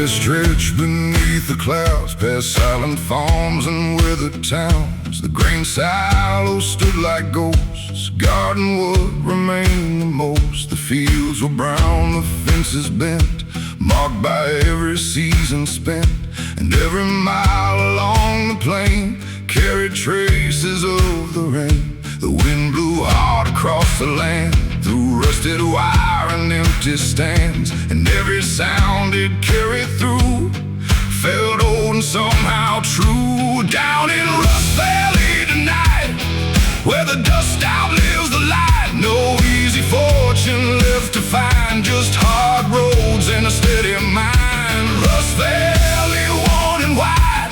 They stretch beneath the clouds, past silent farms and weathered towns. The grain silos stood like ghosts, garden wood remained the most. The fields were brown, the fences bent, marked by every season spent. And every mile along the plain carried traces of the rain. The wind blew hard across the land, through rusted wire and empty stands. And every sound it carried through felt old and somehow true. Down in Rust Valley tonight, where the dust outlives the light, no easy fortune left to find, just hard roads and a steady mind. Rust Valley, worn and wide,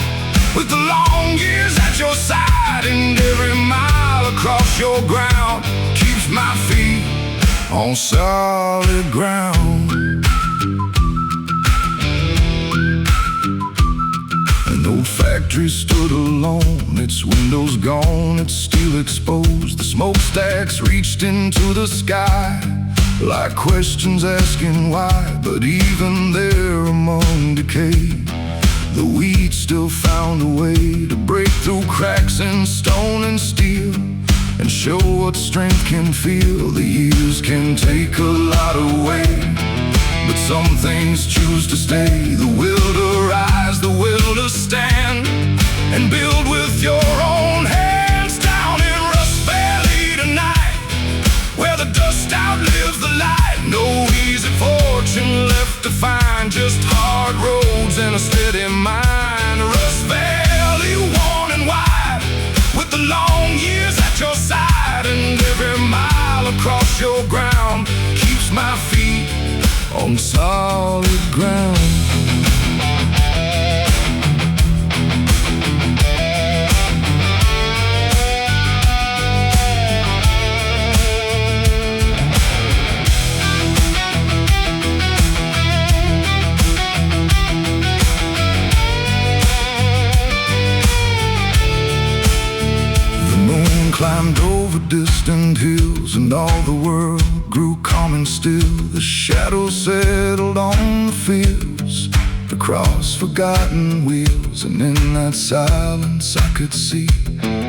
with the long years at your side. And every mile across your ground keeps my feet on solid ground. An old factory stood alone, its windows gone, its steel exposed. The smokestacks reached into the sky like questions asking why. But even there among decay, the weed still found a way to break through cracks in stone and steel, and show what strength can feel. The years can take a lot away, but some things choose to stay. The will to rise, the will to stand, and build with your own hands. Down in Rust Valley tonight, where the dust outlives the light, no easy fortune left to find, just hard roads and a steady mind. Rust Valley, worn and wide, with the long years at your side. And every mile across your ground keeps my feet on solid ground. Climbed over distant hills, and all the world grew calm and still. The shadows settled on the fields across forgotten wheels, and in that silence I could see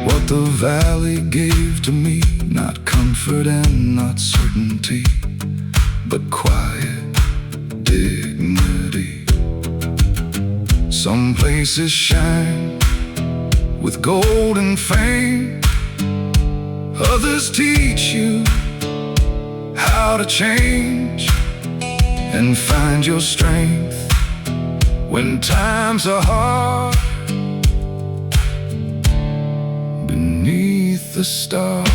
what the valley gave to me. Not comfort and not certainty, but quiet dignity. Some places shine with gold and fame, others teach you how to change and find your strength when times are hard beneath the stars.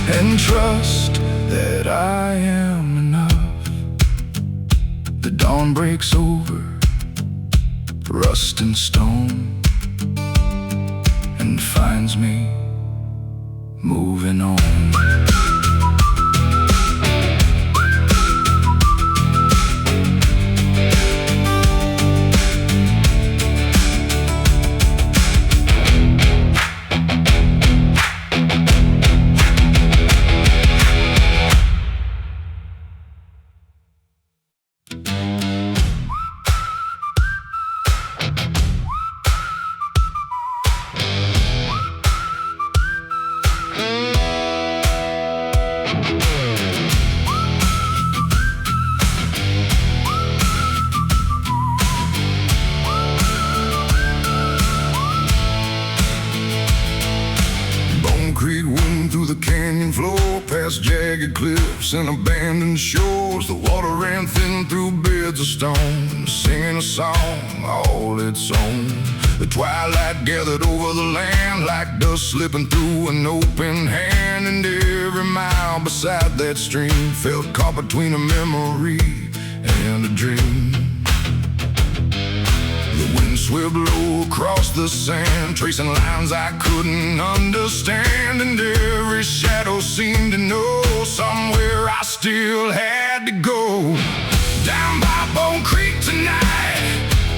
And trust that I am enough. The dawn breaks over rust and stone and finds me moving on. canyon floor, past jagged cliffs and abandoned shores. The water ran thin through beds of stone, singing a song all its own. The twilight gathered over the land like dust slipping through an open hand. And every mile beside that stream felt caught between a memory and a dream. The wind swept low across the sand, tracing lines I couldn't understand. And every shadow seemed to know somewhere I still had to go. Down by Bone Creek tonight,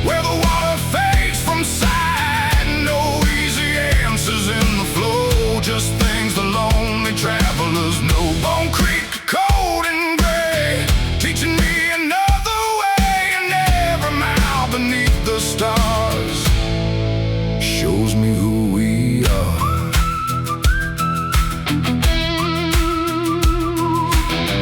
where the water fades from sight. No easy answers in the flow, just things the lonely travelers know. Bone Creek, cold and gray, teaching me another way. And every mile beneath the stars shows me who we are.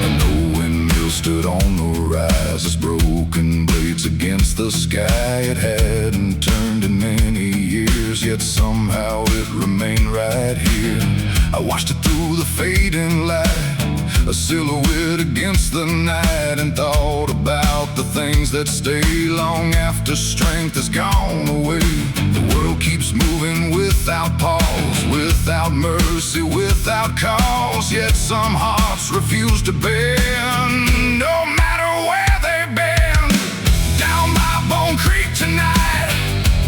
An old windmill stood on the rise, its broken blades against the sky. It hadn't turned in many years, yet somehow it remained right here. I watched it through the fading light, a silhouette against the night, and thought about the things that stay long after strength has gone away. The world keeps moving without pause, without mercy, without cause. Yet some hearts refuse to bend, no matter where they've been. Down by Bone Creek tonight,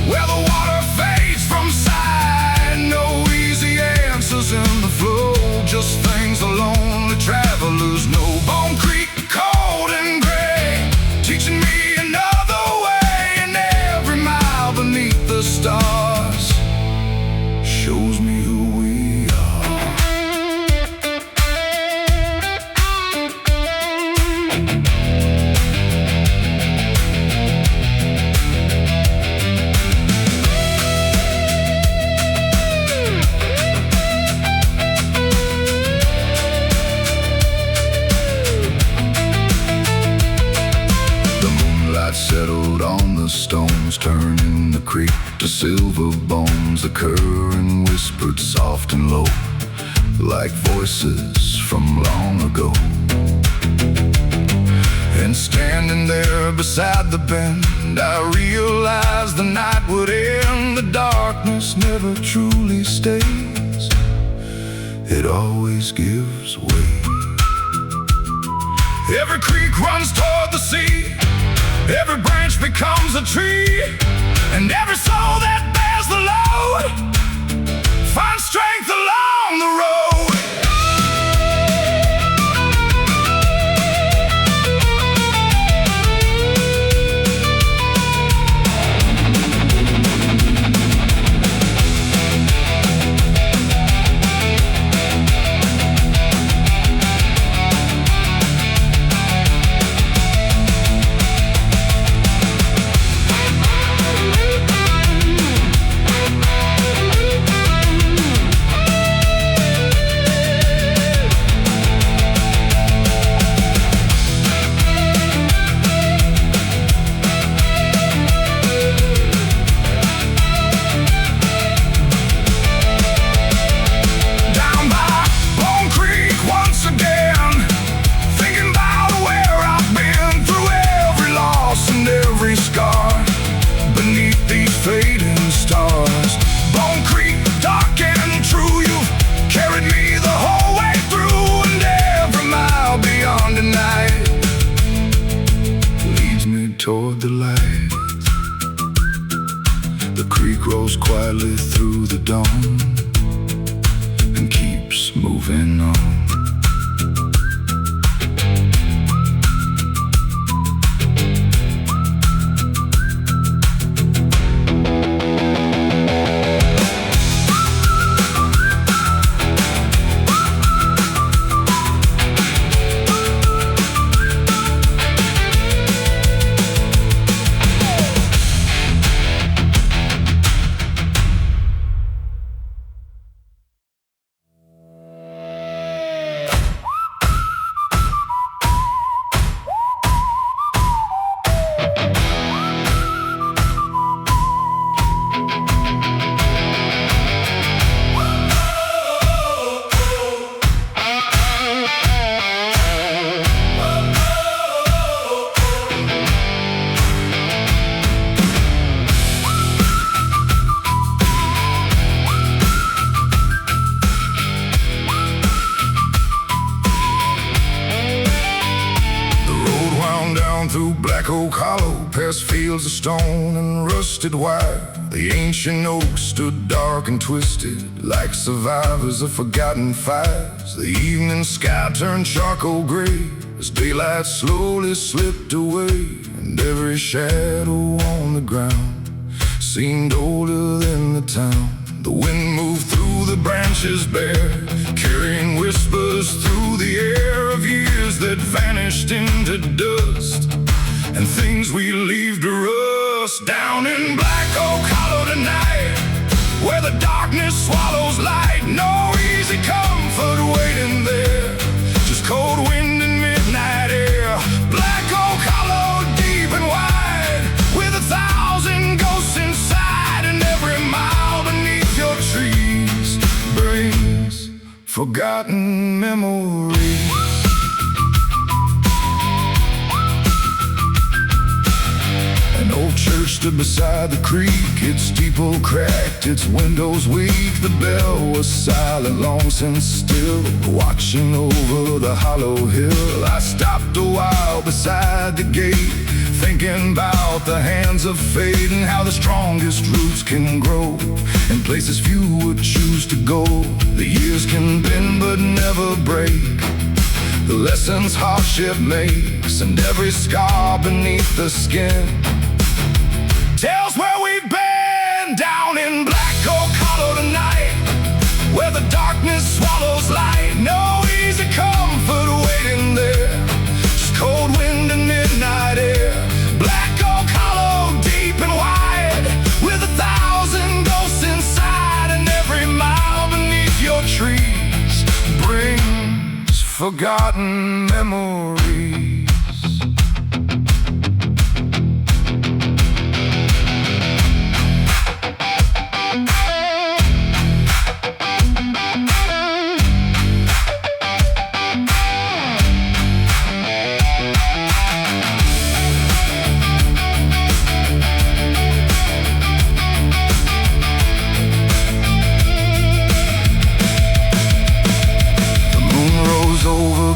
where the water fades from sight. No easy answers in the flow, just things the lonely travelers know. Bone Creek, cold and gray, teaching me another way. And every mile beneath the stars shows me who we are. Settled on the stones, turning the creek to silver bones. The current whispered soft and low, like voices from long ago. And standing there beside the bend, I realized the night would end. The darkness never truly stays, it always gives way. Every creek runs toward the sea, every branch becomes a tree, and every soul that bears the load finds strength along the road. Fading stars, Bone Creek, dark and true. You've carried me the whole way through, and every mile beyond the night leads me toward the light. The creek rolls quietly through the dawn and keeps moving on. through Black Oak Hollow, past fields of stone and rusted wire. The ancient oaks stood dark and twisted, like survivors of forgotten fires. The evening sky turned charcoal gray as daylight slowly slipped away, and every shadow on the ground seemed older than the town. The wind moved through the branches bare, carrying whispers through the air of years that vanished into dust, and things we leave to rust. Down in Black Oak Hollow tonight, where the darkness swallows light, no easy comfort waiting there, just cold wind and midnight air. Black Oak Hollow, deep and wide, with 1,000 ghosts inside, and every mile beneath your trees brings forgotten memories. An old church stood beside the creek, its steeple cracked, its windows weak. The bell was silent, long since still, watching over the hollow hill. I stopped a while beside the gate, thinking about the hands of fate, and how the strongest roots can grow in places few would choose to go. The years can bend but never break, the lessons hardship makes, and every scar beneath the skin tells where we've been. Down in Black Oak Hollow tonight, where the darkness swallows light, no easy comfort waiting there, just cold wind and midnight air. Black Oak Hollow, deep and wide, with 1,000 ghosts inside, and every mile beneath your trees brings forgotten memories.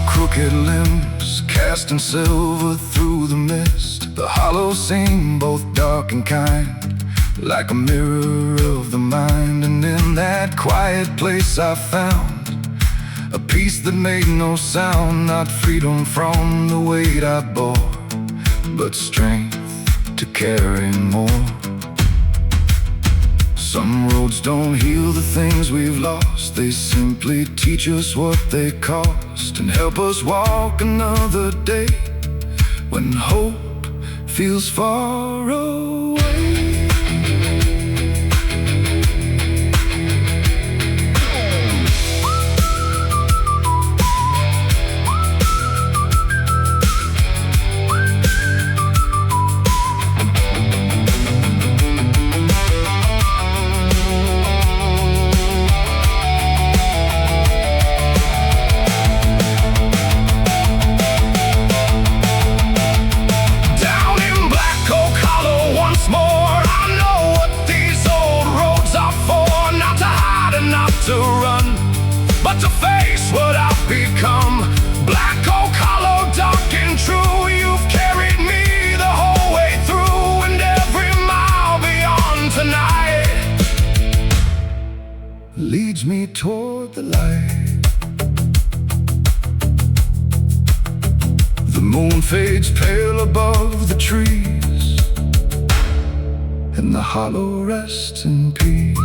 Crooked limbs, casting silver through the mist. The hollows seem both dark and kind, like a mirror of the mind. And in that quiet place I found a peace that made no sound, not freedom from the weight I bore, but strength to carry more. Some roads don't heal the things we've lost, they simply teach us what they cost, and help us walk another day when hope feels far away. To run, but to face what I've become. Black Oak Hollow, dark and true, you've carried me the whole way through, and every mile beyond tonight leads me toward the light. The moon fades pale above the trees, and the hollow rests in peace.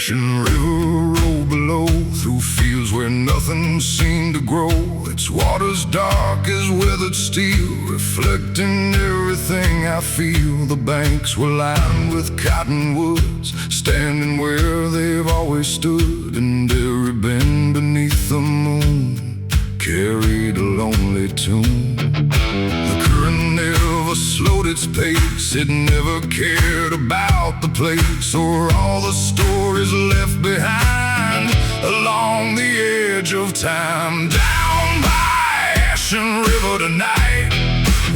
Ashen river rolled below, through fields where nothing seemed to grow. Its water's dark as weathered steel, reflecting everything I feel. The banks were lined with cottonwoods, standing where they've always stood, and every bend beneath the moon carried a lonely tune. The current never slowed its pace, it never cared about the place or all the stories left behind along the edge of time. Down by Ashen River tonight,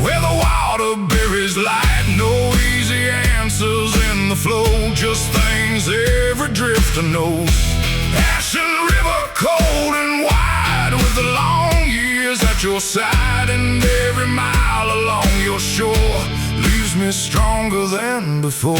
where the water buries light, no easy answers in the flow, just things every drifter knows. Ashen River, cold and wide, with the long years at your side, and every mile along your shore leaves me stronger than before.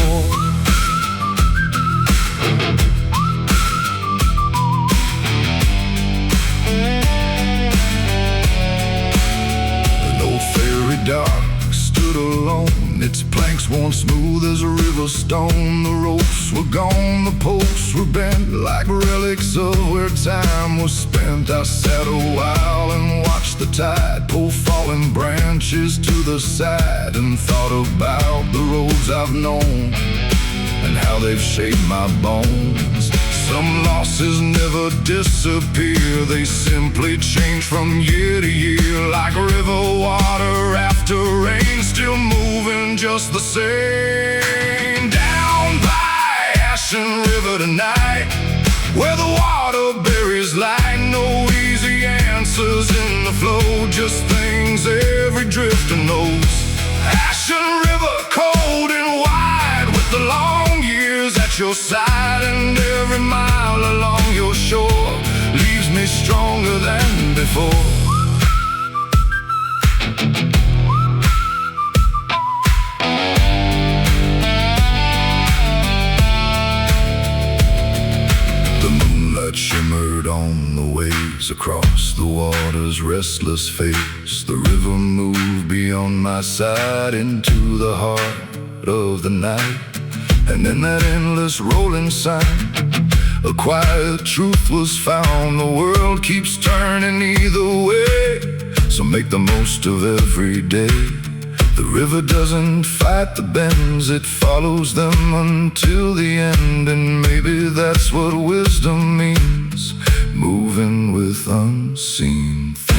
An old ferry dock stood alone, its planks worn smooth as a river stone. The ropes were gone, the posts were bent like relics of where time was spent. I sat a while and watched the tide pull fallen branches to the side, and thought about the roads I've known and how they've shaped my bones. Some losses never disappear, they simply change from year to year, like river water after rain, still moving just the same. Down by Ashen River tonight, where the water buries light, no easy answers in the flow, just things every drifter knows. Ashen River, cold and wide, with the long years at your side, and every mile along your shore leaves me stronger than before. The moonlight shimmered on the waves across the water's restless face. The river moved beyond my side into the heart of the night, and in that endless rolling sound, a quiet truth was found. The world keeps turning either way, so make the most of every day. The river doesn't fight the bends, it follows them until the end, and maybe that's what wisdom means, moving with unseen things.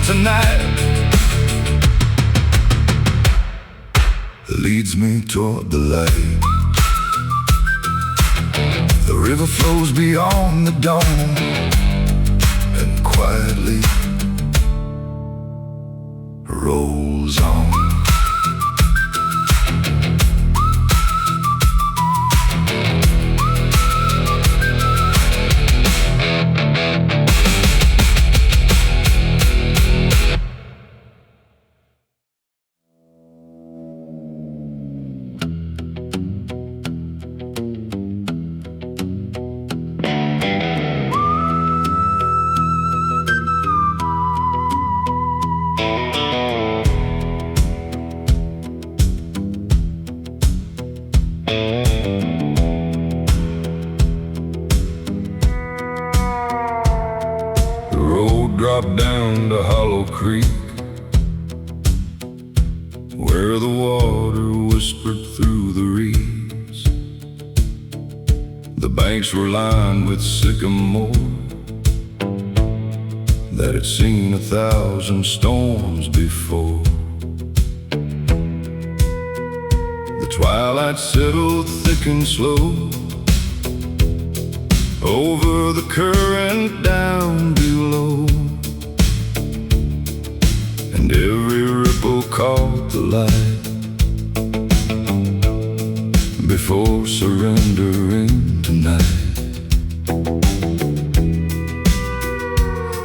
Tonight leads me toward the light. The river flows beyond the dawn and quietly rolls on. Dropped down to Hollow Creek, where the water whispered through the reeds. The banks were lined with sycamore that had seen 1,000 storms before. The twilight settled thick and slow over the current down below, and every ripple caught the light before surrendering tonight.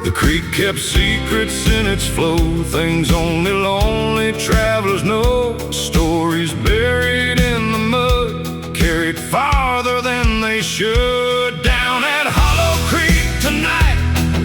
The creek kept secrets in its flow, things only lonely travelers know. Stories buried in the mud, carried farther than they should. Down at Hollow Creek tonight,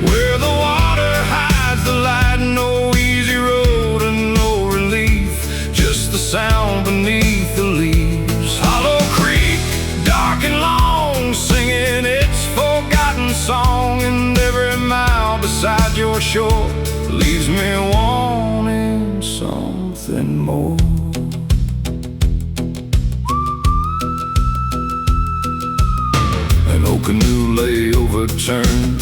where the water hides the light. No easy road and no relief, just the sound beneath the leaves. Hollow Creek, dark and long, singing its forgotten song. And every mile beside your shore leaves me wanting something more. An old canoe lay overturned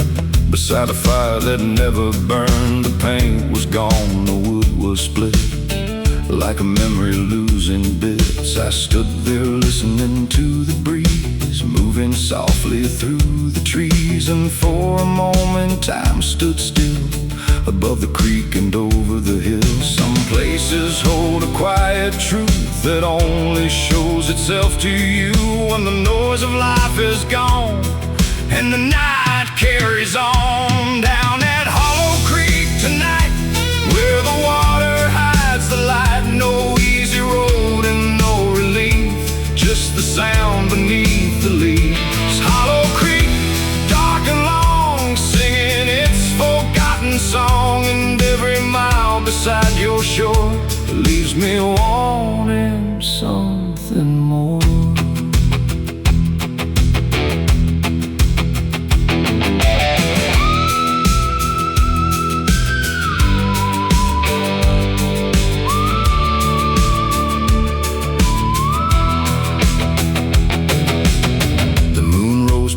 beside a fire that never burned. The paint was gone, the wood was split, like a memory losing bits. I stood there listening to the breeze moving softly through the trees, and for a moment time stood still above the creek and over the hills. Some places hold a quiet truth that only shows itself to you when the noise of life is gone and the night carries on. Down at Hollow Creek tonight, where the water hides the light. No easy road and no relief, just the sound beneath the leaves. Hollow Creek, dark and long, singing its forgotten song. And every mile beside your shore leaves me wanting something more.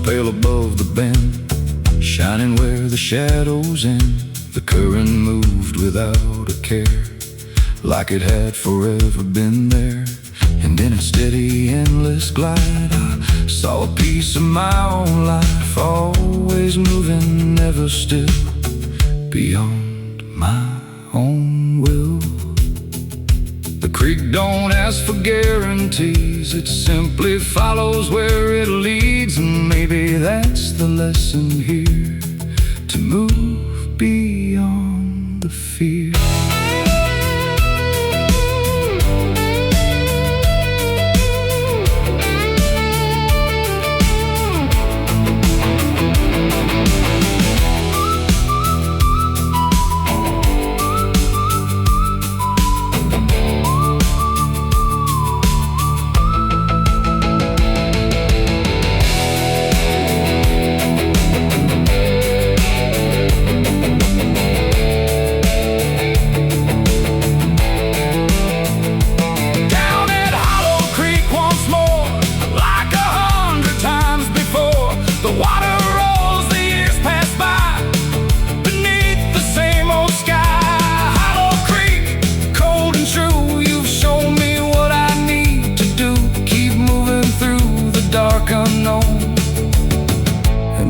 Pale above the bend, shining where the shadows end. The current moved without a care, like it had forever been there. And in its steady, endless glide, I saw a piece of my own life, always moving, never still, beyond my own will. The creek don't ask for guarantees, it simply follows where it leads. And maybe that's the lesson here, to move beyond the fear.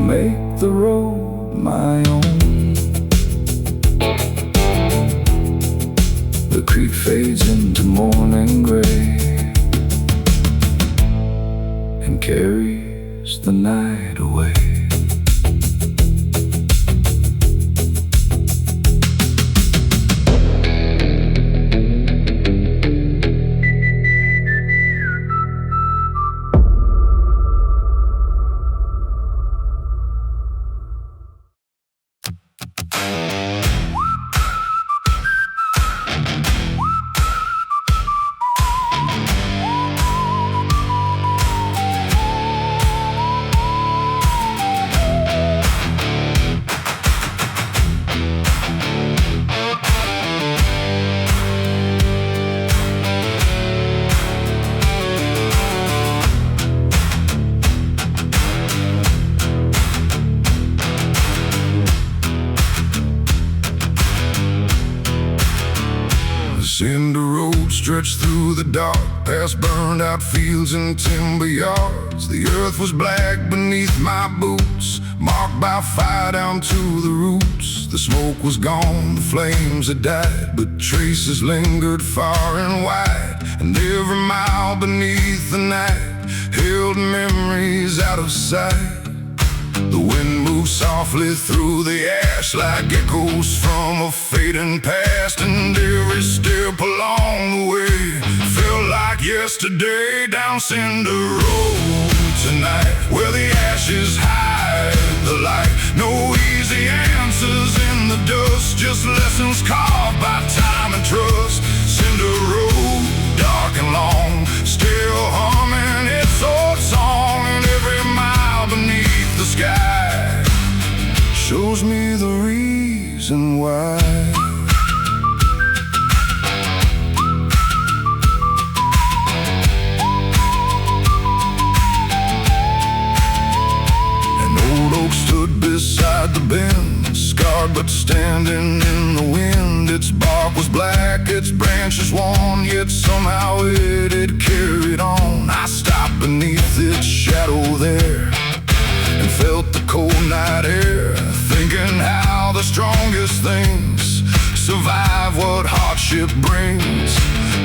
Make the road my own. The creek fades into morning gray and carries the night away. stretched through the dark, past burned out fields and timber yards. The earth was black beneath my boots, marked by fire down to the roots. The smoke was gone, the flames had died, but traces lingered far and wide. And every mile beneath the night held memories out of sight. The wind moved softly through the ash like echoes from a fading past, and every step along the way felt like yesterday. Down Cinder Road tonight, where the ashes hide the light. No easy answers in the dust, just lessons carved by time and trust. Cinder Road, dark and long, still humming its old song, and every mile beneath the sky shows me the reason why. An old oak stood beside the bend, scarred but standing in the wind. Its bark was black, its branches worn, yet somehow it had carried on. I stopped beneath its shadow there and felt the cold night air, thinking how the strongest things survive what hardship brings.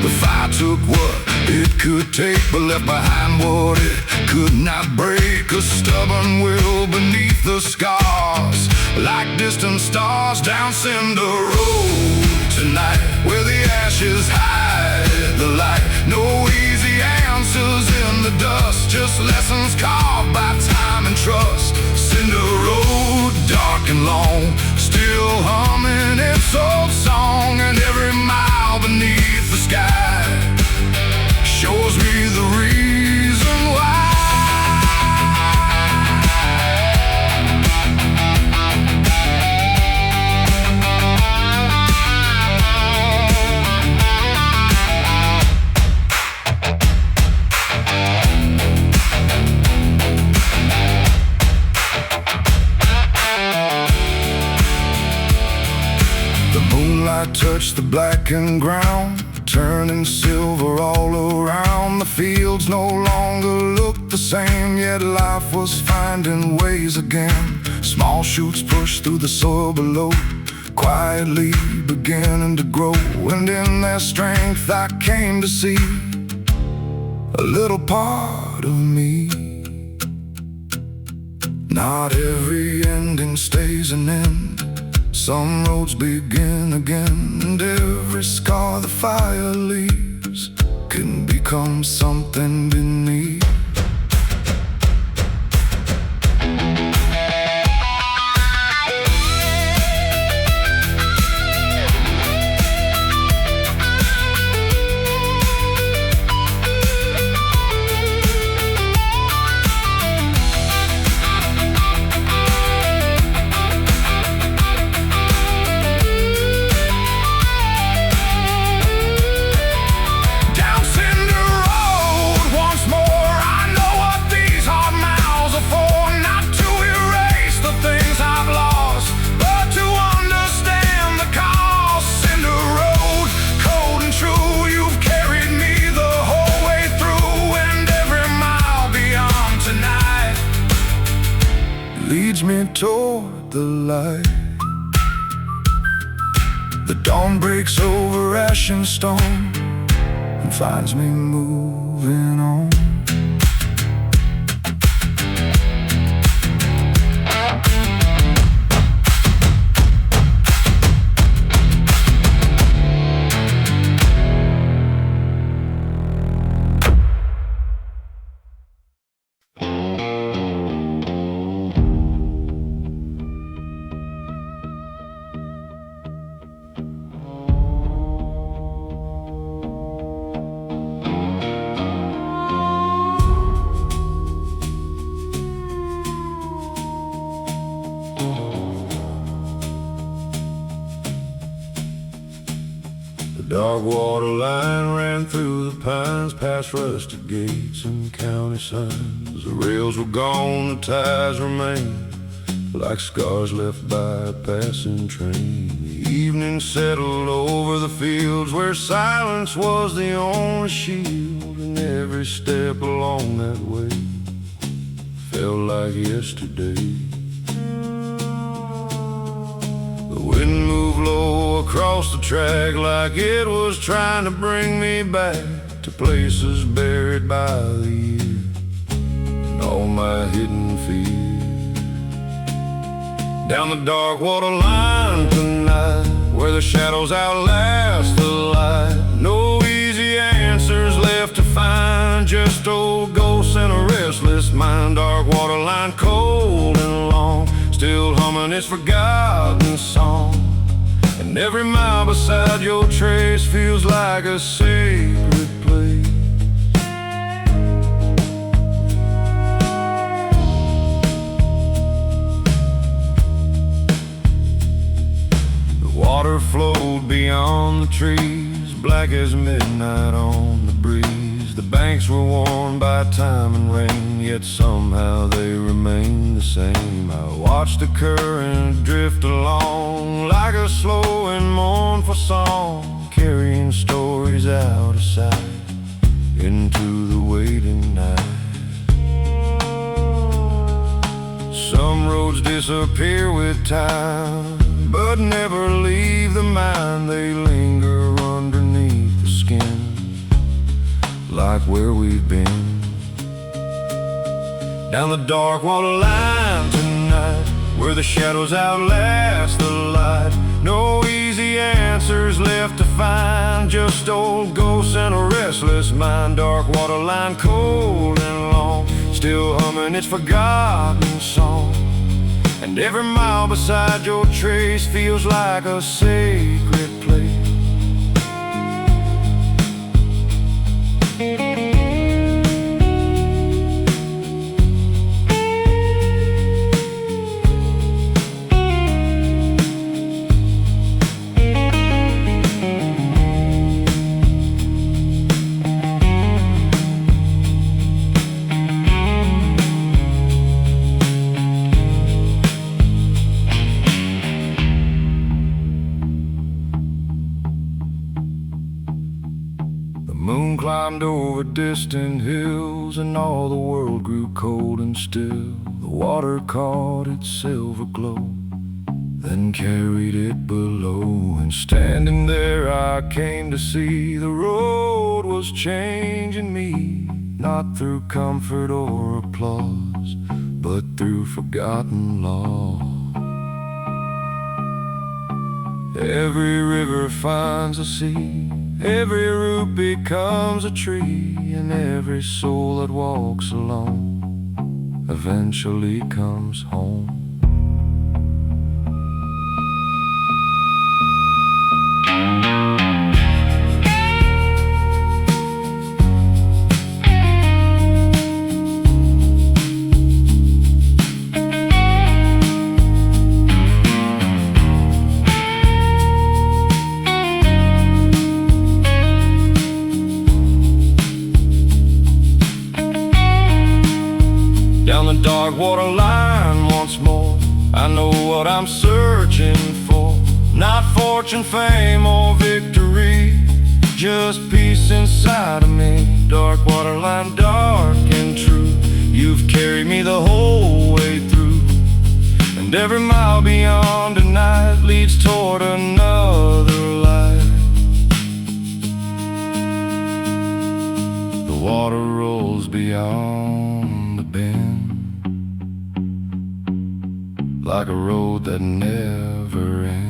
The fire took what it could take, but left behind what it could not break. A stubborn will beneath the scars, like distant stars. Down Cinder Road tonight, where the ashes hide the light. No easy answers in the dust, just lessons carved by time and trust. Cinder Road, dark and long, still humming its old song, and every mile beneath the sky shows me the reason why. I touched the blackened ground, turning silver all around. The fields no longer looked the same, yet life was finding ways again. Small shoots pushed through the soil below, quietly beginning to grow. And in their strength I came to see a little part of me. Not every ending stays an end, some roads begin again, and every scar the fire leaves can become something beneath. Leads me toward the light. The dawn breaks over ash and stone and finds me moving on. The dark water line ran through the pines, past rusted gates and county signs. The rails were gone, the ties remained, like scars left by a passing train. The Evening settled over the fields where silence was the only shield, and every step along that way felt like yesterday. The wind moved low across the track like it was trying to bring me back to places buried by the year and all my hidden fears. Down the dark water line tonight, where the shadows outlast the light. No easy answers left to find, just old ghosts and a restless mind. Dark water line, cold and long, still humming its forgotten song. And every mile beside your trace feels like a sacred place. Water flowed beyond the trees, black as midnight on the breeze. The banks were worn by time and rain, yet somehow they remained the same. I watched the current drift along like a slow and mournful song, carrying stories out of sight into the waiting night. Some roads disappear with time, but never leave the mind. They linger underneath the skin, like where we've been. Down the dark water line tonight, where the shadows outlast the light. No easy answers left to find, just old ghosts and a restless mind. Dark water line, cold and long, still humming its forgotten song. And every mile beside your trace feels like a sacred place. The moon climbed over distant hills, and all the world grew cold and still. The water caught its silver glow, then carried it below. And standing there I came to see the road was changing me, not through comfort or applause, but through forgotten law. Every river finds a sea, every root becomes a tree, and every soul that walks alone eventually comes home. Down the dark water line once more, I know what I'm searching for. Not fortune, fame, or victory, just peace inside of me. Dark water line, dark and true, you've carried me the whole way through. And every mile beyond tonight leads toward another life. The water rolls beyond the bend, like a road that never ends.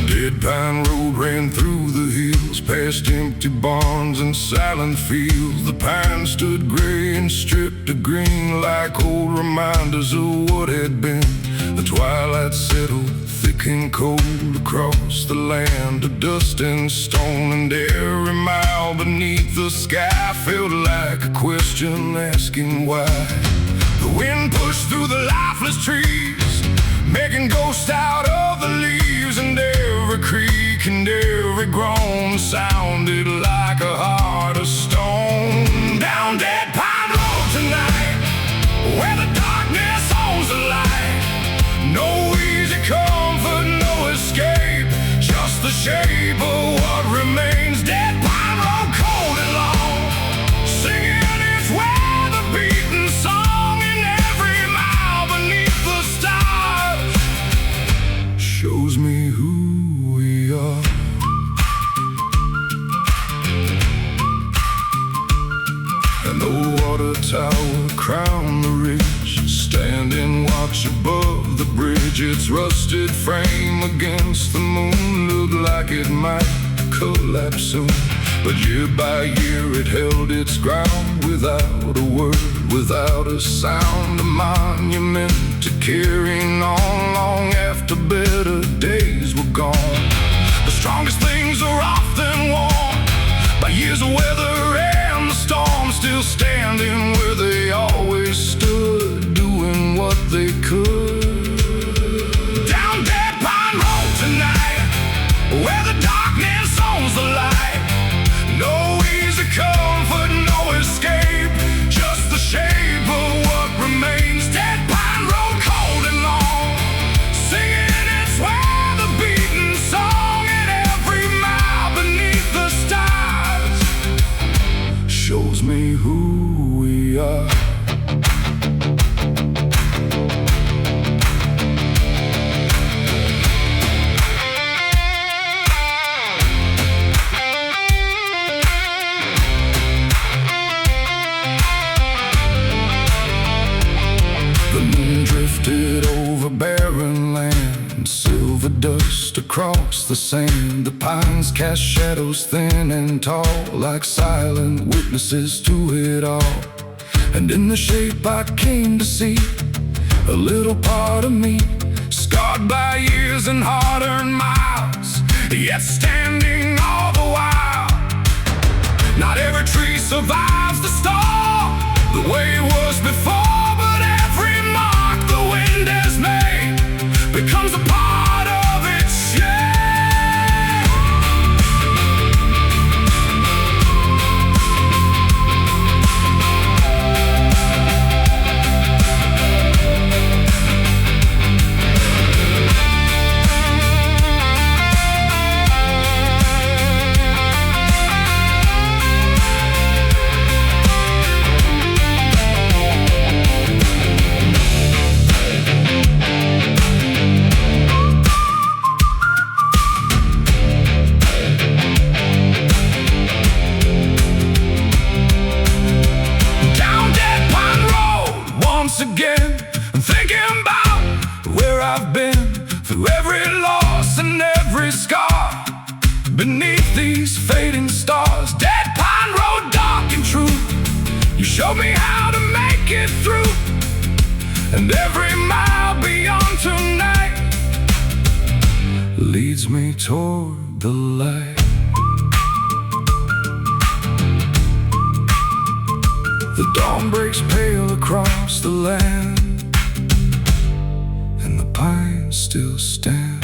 Dead Pine Road ran through the hills, past empty barns and silent fields. The pines stood gray and stripped of green, like old reminders of what had been. The twilight settled thick and cold across the land of dust and stone, and every mile beneath the sky felt like a question asking why. The wind pushed through the lifeless trees, making ghosts out of the leaves, and every creak and every groan sounded like a heart of stone. Down Dead Pine Road tonight, where the darkness owns the light. No easy comfort, no escape, just the shape of what remains. Dead Pine Road, cold and long, singing its weather beaten song, and every mile beneath the stars shows me who we are. And the water tower crowned the ridge, standing watch above the bridge. Its rusted frame against the moon looked like it might collapse soon, but year by year it held its ground, without a word, without a sound. A monument to carrying on long after better days were gone. The strongest things are often worn by years of weather and the storm, still standing where they always stood, doing what they could. Down Dead Pine Road tonight, where the darkness owns the light. No easy comfort, no escape, just the shape of what remains. Dead Pine Road, cold and long, singing its weather beaten song, and every mile beneath the stars shows me who we are. Drifted over barren land, silver dust across the sand. The pines cast shadows thin and tall, like silent witnesses to it all. And in the shape I came to see, a little part of me, scarred by years and hard-earned miles, yet standing all the while. Not every tree survives the storm the way it was before, but every mark the wind has made becomes a part of its shape. Again, I'm thinking about where I've been, through every loss and every scar, beneath these fading stars. Dead Pine Road, dark and true, you showed me how to make it through, and every mile beyond tonight leads me toward the light. The dawn breaks pale across the land, and the pines still stand.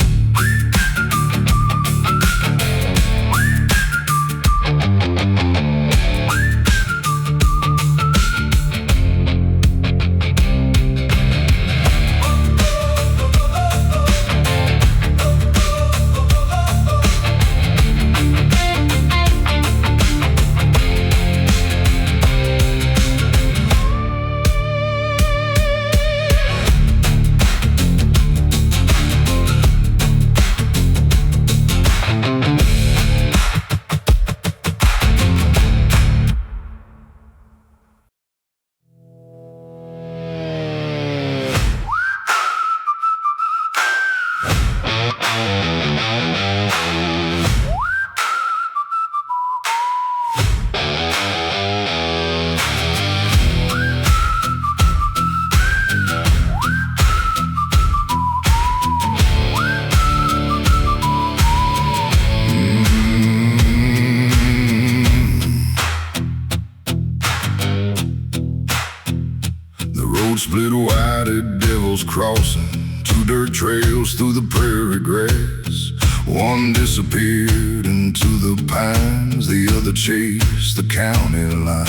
crossing, two dirt trails through the prairie grass. One disappeared into the pines, the other chased the county line.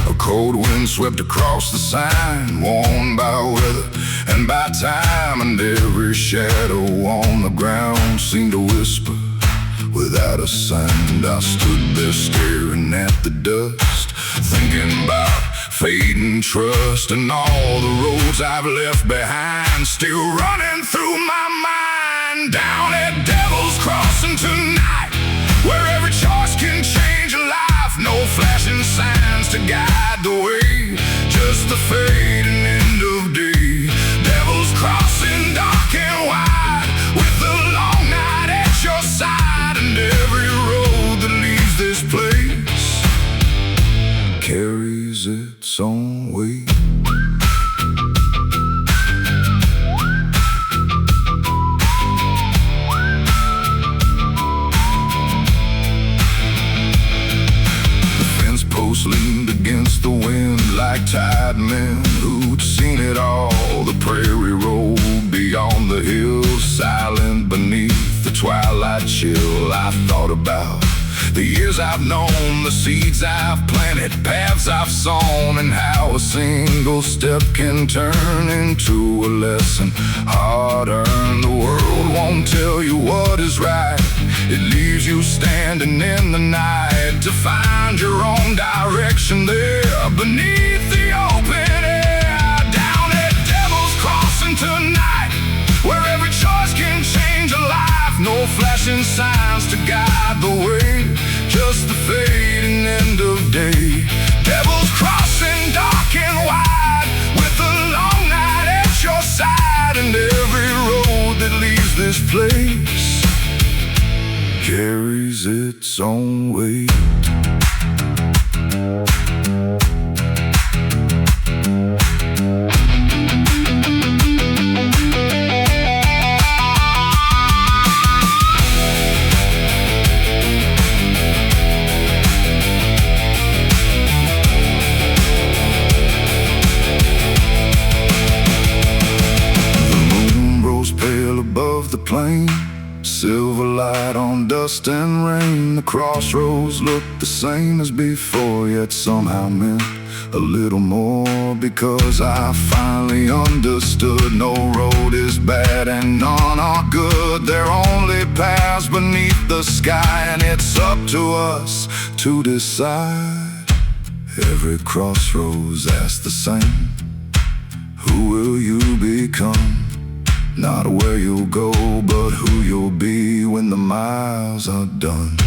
A cold wind swept across the sign, worn by weather and by time, and every shadow on the ground seemed to whisper without a sound. I stood there staring at the dust, thinking about fading trust and all the roads I've left behind, still running through my mind. Down at Devil's Crossing tonight, where every choice can change a life. No flashing signs to guide the way, just the fading end of day. Devil's Crossing, dark and wide, with the long night at your side, and every road that leaves this place carries its own weight. Leaned against the wind like tide men who'd seen it all. The prairie rolled beyond the hills, silent beneath the twilight chill. I thought about the years I've known, the seeds I've planted, paths I've sown, and how a single step can turn into a lesson hard-earned. The world won't tell you what is right, it leaves you standing in the night to find your own direction there beneath the open air. Down at Devil's Crossing tonight, where every choice can change a life. No flashing signs to guide the way, just the fading end of day. Devil's Crossing, dark and wide, with the long night at your side, and every road that leaves this place carries its own weight. Above the plain, silver light on dust and rain. The crossroads looked the same as before, yet somehow meant a little more, because I finally understood no road is bad and none are good. They're only paths beneath the sky, and it's up to us to decide. Every crossroads asks the same: who will you become? Not where you'll go, but who you'll be when the miles are done.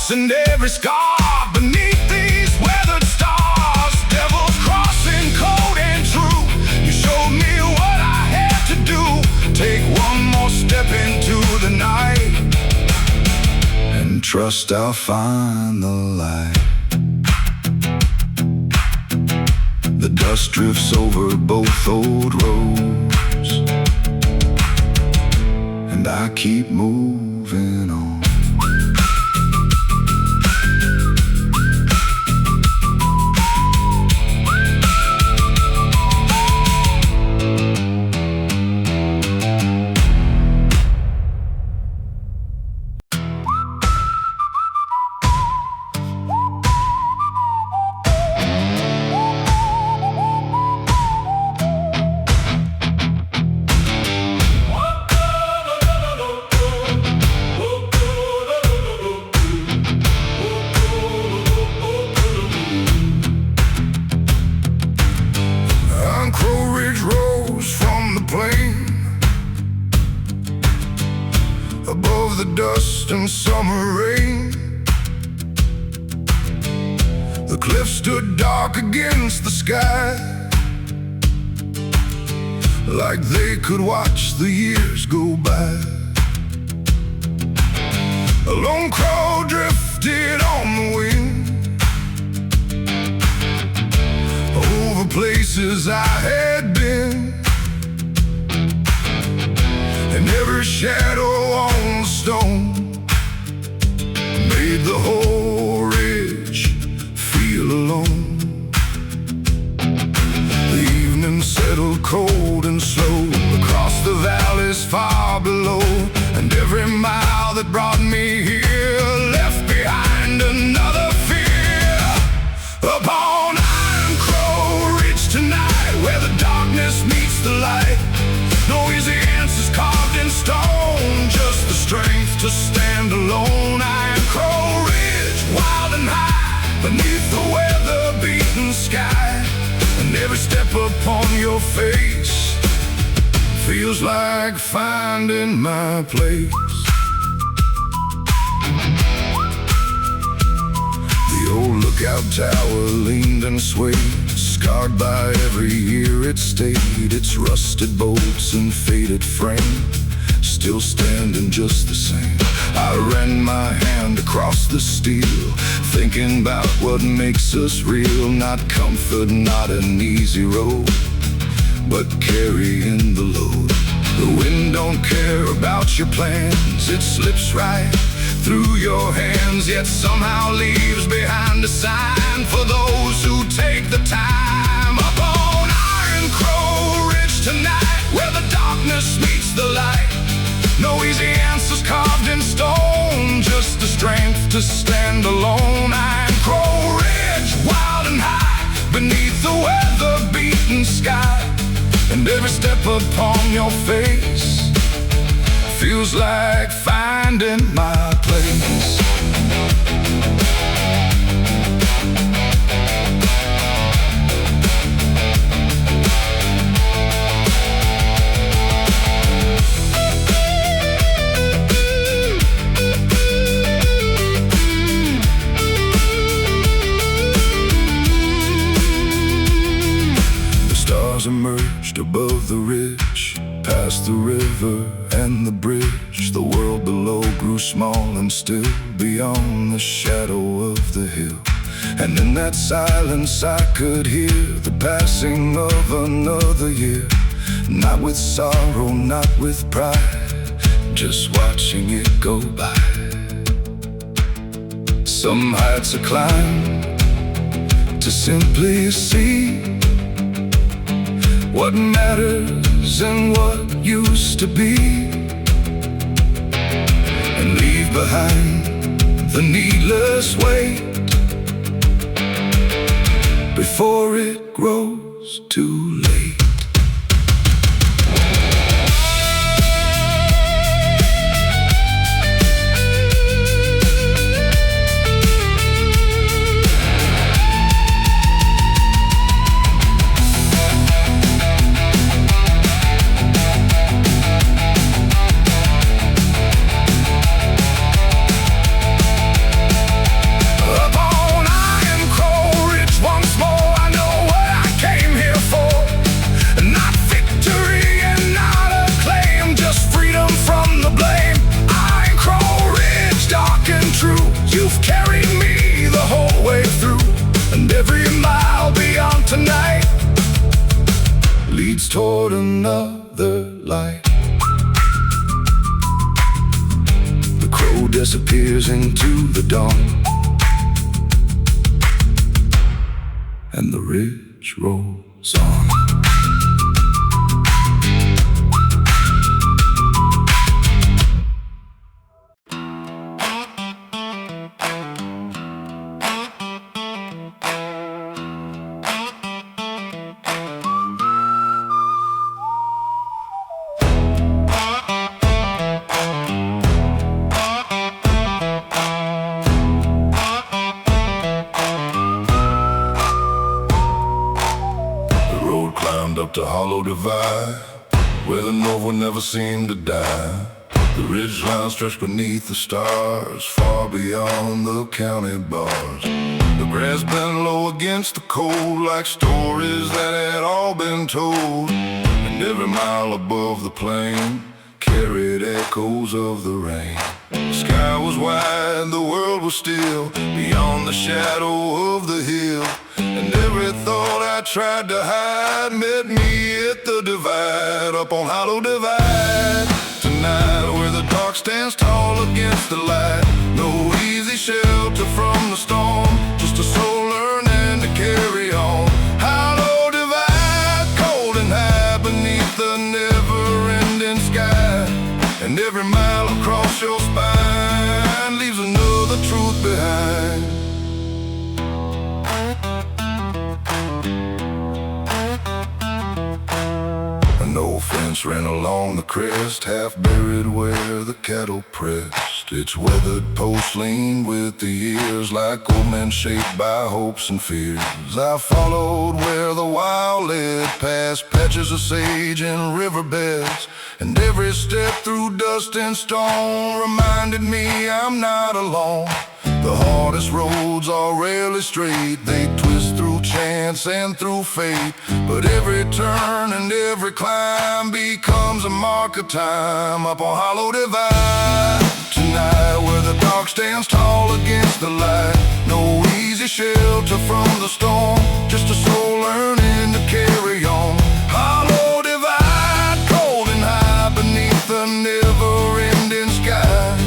And every scar beneath these weathered stars. Devil's Crossing, cold and true, you showed me what I had to do. Take one more step into the night and trust I'll find the light. The dust drifts over both old roads, and I keep moving on. The cliffs stood dark against the sky, like they could watch the years go by. A lone crow drifted on the wind over places I had been, and every shadow on the stone made the whole ridge feel alone. The evening settled cold and slow across the valleys far below, and every mile that brought me here left behind another fear. Upon Iron Crow Ridge tonight, where the darkness meets the light, no easy answers carved in stone, just the strength to stand alone. Iron Crow Ridge, wild and high, beneath the weather-beaten sky, and every step upon your face feels like finding my place. The old lookout tower leaned and swayed, scarred by every year it stayed. Its rusted bolts and faded frame still standing just the same. I ran my hand across the steel, thinking about what makes us real. Not comfort, not an easy road, but carrying the load. The wind don't care about your plans, it slips right through your hands, yet somehow leaves behind a sign for those who take the time. Up on Iron Crow Ridge tonight, where the darkness meets the light, no easy answers carved in stone, just the strength to stand alone. Iron Crow Ridge, wild and high, beneath the weather-beaten sky, and every step upon your face feels like finding my place. Emerged above the ridge, past the river and the bridge. The world below grew small and still, beyond the shadow of the hill. And in that silence I could hear the passing of another year. Not with sorrow, not with pride, just watching it go by. Some heights I climbed to simply see what matters and what used to be, and leave behind the needless weight before it grows too late. You've carried me the whole way through, and every mile beyond tonight leads toward another light. The crow disappears into the dawn, and the ridge rolls on. Up the hollow divide, where the north would never seem to die. The ridge line stretched beneath the stars, far beyond the county bars. The grass bent against the cold, like stories that had all been told. And every mile above the plain carried echoes of the rain. The sky was wide, the world was still, beyond the shadow of the hill. And every thought I tried to hide met me at the divide, up on Hollow Divide. Tonight, where the dark stands tall against the light, no easy shelter from the storm, just a soul learning to carry on. Hollow Divide, cold and high beneath the never-ending sky. And every mile across your spine leaves another truth behind. An old fence ran along the crest, half buried where the cattle pressed. Its weathered posts leaned with the years, like old men shaped by hopes and fears. I followed where the wild led, past patches of sage and riverbeds. And every step through dust and stone reminded me I'm not alone. The hardest roads are rarely straight, they twist through chance and through fate. But every turn and every climb becomes a mark of time, up on Hollow Divide. Tonight, where the dark stands tall against the light, no easy shelter from the storm, just a soul learning to carry on. Hollow Divide, cold and high beneath the never-ending sky.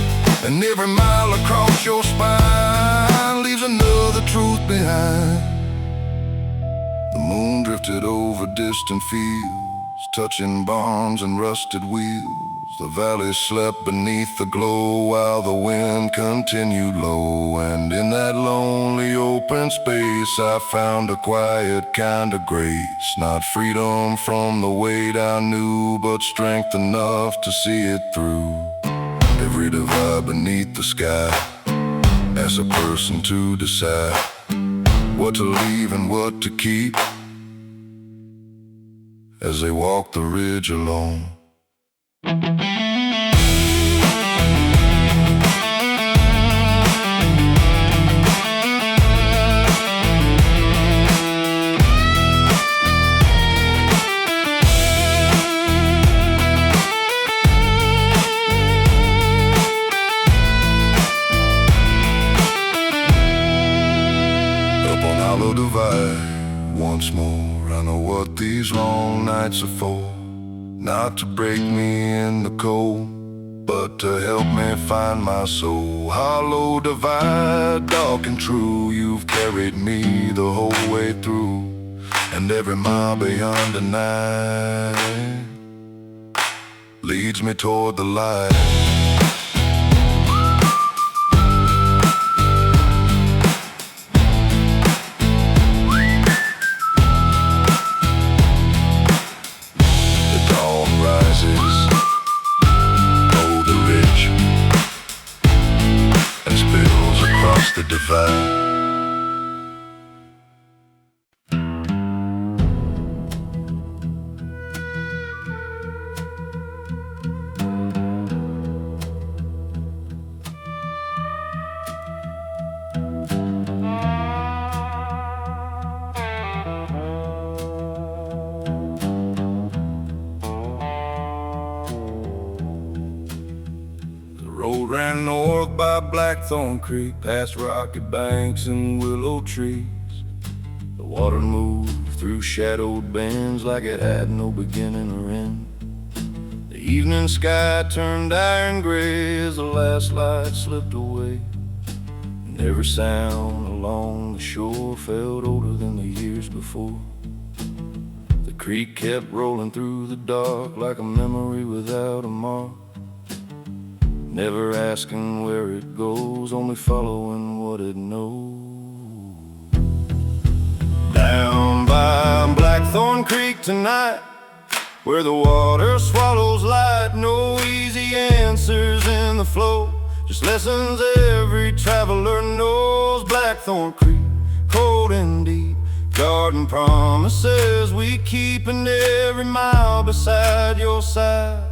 And every mile across your spine leaves another truth behind. The moon drifted over distant fields, touching barns and rusted wheels. The valley slept beneath the glow while the wind continued low. And in that lonely open space I found a quiet kind of grace. Not freedom from the weight I knew, but strength enough to see it through. Every divide beneath the sky asks a person to decide what to leave and what to keep as they walk the ridge alone. Hollow Divide, once more, I know what these long nights are for. Not to break me in the cold, but to help me find my soul. Hollow Divide, dark and true, you've carried me the whole way through. And every mile beyond the night leads me toward the light. Over the ridge and spills across the divide. Road ran north by Blackthorn Creek, past rocky banks and willow trees. The water moved through shadowed bends like it had no beginning or end. The evening sky turned iron gray as the last light slipped away. And every sound along the shore felt older than the years before. The creek kept rolling through the dark like a memory without a mark. Never asking where it goes, only following what it knows. Down by Blackthorn Creek tonight, where the water swallows light, no easy answers in the flow, just lessons every traveler knows. Blackthorn Creek, cold and deep, garden promises we keep, and every mile beside your side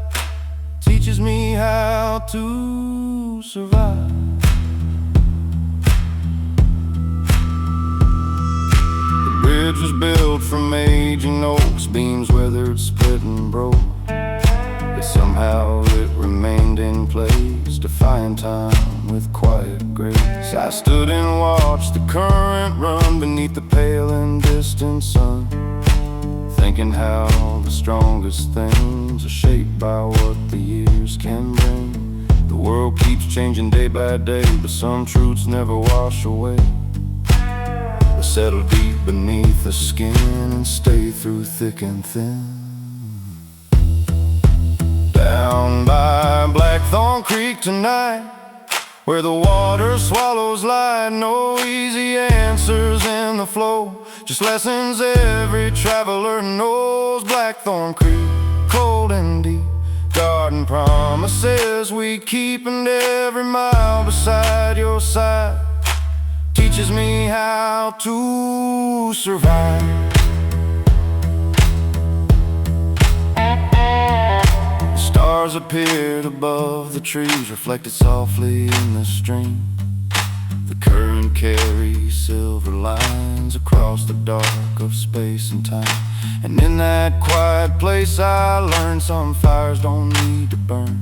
teaches me how to survive. bridge was built from aging oaks, beams weathered, split and broke, but somehow it remained in place, defying time with quiet grace. I stood and watched the current run beneath the pale and distant sun, thinking how the strongest things are shaped by what the years can bring. The world keeps changing day by day, but some truths never wash away. They settle deep beneath the skin and stay through thick and thin. Down by Blackthorn Creek tonight, where the water swallows light, no easy answers in the flow, just lessons every traveler knows. Blackthorn Creek, cold and deep, garden promises we keep, and every mile beside your side teaches me how to survive. Stars appeared above the trees, reflected softly in the stream. The current carries silver lines across the dark of space and time. And in that quiet place I learned some fires don't need to burn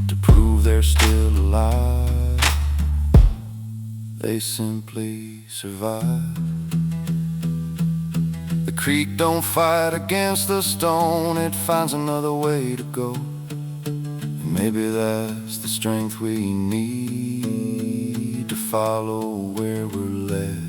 to prove they're still alive. They simply survive. The creek don't fight against the stone, it finds another way to go. And maybe that's the strength we need to follow where we're led.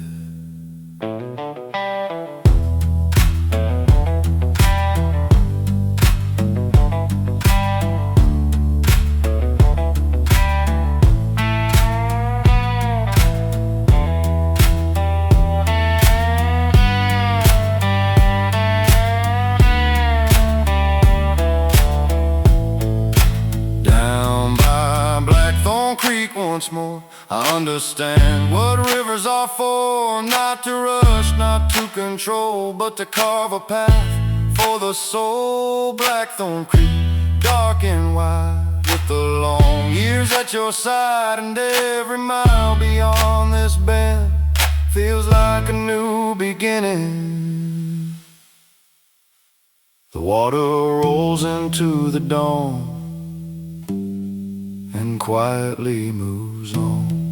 Creek once more, I understand what rivers are for. Not to rush, not to control, but to carve a path for the soul. Blackthorn Creek, dark and wide, with the long years at your side, and every mile beyond this bend feels like a new beginning. The water rolls into the dawn and quietly moves on.